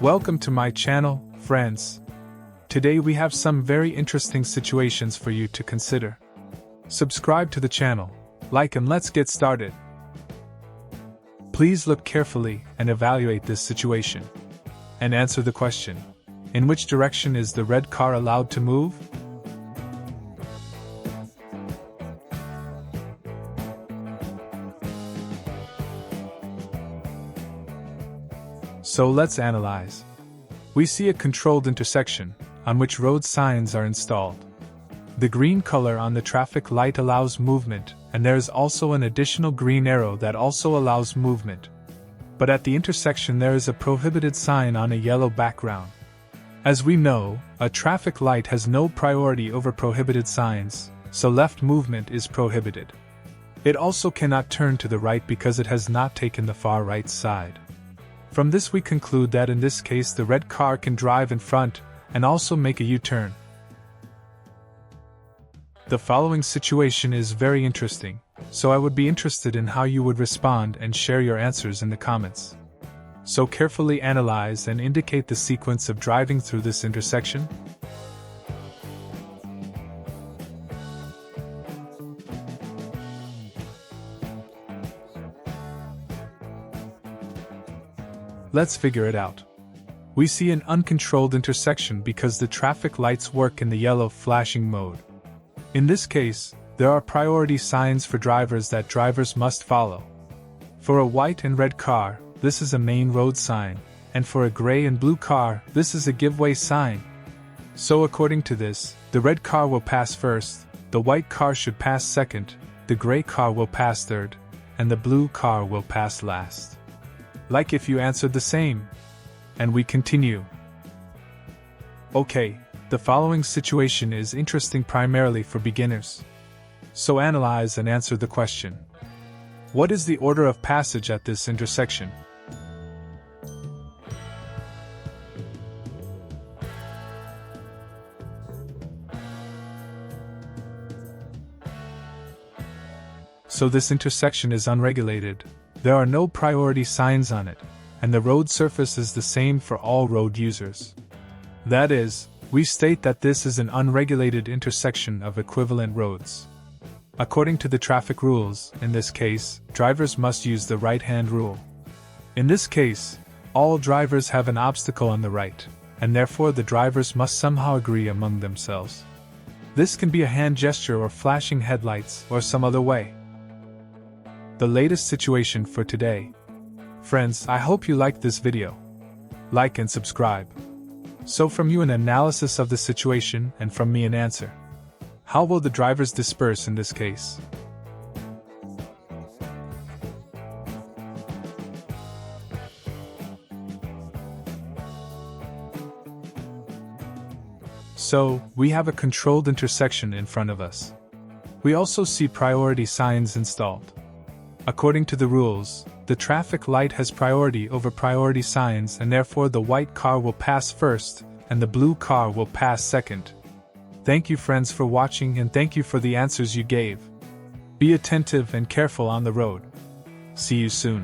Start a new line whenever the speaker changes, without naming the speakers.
Welcome to my channel, friends. Today we have some very interesting situations for you to consider. Subscribe to the channel, like, and let's get started. Please look carefully and evaluate this situation. And answer the question: in which direction is the red car allowed to move? So let's analyze. We see a controlled intersection, on which road signs are installed. The green color on the traffic light allows movement, and there is also an additional green arrow that also allows movement. But at the intersection there is a prohibited sign on a yellow background. As we know, a traffic light has no priority over prohibited signs, so left movement is prohibited. It also cannot turn to the right because it has not taken the far right side. From this we conclude that in this case the red car can drive in front and also make a U-turn. The following situation is very interesting, so I would be interested in how you would respond and share your answers in the comments. So carefully analyze and indicate the sequence of driving through this intersection. Let's figure it out. We see an uncontrolled intersection because the traffic lights work in the yellow flashing mode. In this case, there are priority signs for drivers that drivers must follow. For a white and red car, this is a main road sign, and for a gray and blue car, this is a give-way sign. So according to this, the red car will pass first, the white car should pass second, the gray car will pass third, and the blue car will pass last. Like if you answered the same. And we continue. Okay, the following situation is interesting primarily for beginners. So analyze and answer the question. What is the order of passage at this intersection? So this intersection is unregulated. There are no priority signs on it, and the road surface is the same for all road users. That is, we state that this is an unregulated intersection of equivalent roads. According to the traffic rules, in this case, drivers must use the right-hand rule. In this case, all drivers have an obstacle on the right, and therefore the drivers must somehow agree among themselves. This can be a hand gesture or flashing headlights or some other way. The latest situation for today. Friends, I hope you liked this video. Like and subscribe. So from you an analysis of the situation and from me an answer. How will the drivers disperse in this case? So, we have a controlled intersection in front of us. We also see priority signs installed. According to the rules, the traffic light has priority over priority signs, and therefore the white car will pass first, and the blue car will pass second. Thank you friends for watching, and thank you for the answers you gave. Be attentive and careful on the road. See you soon.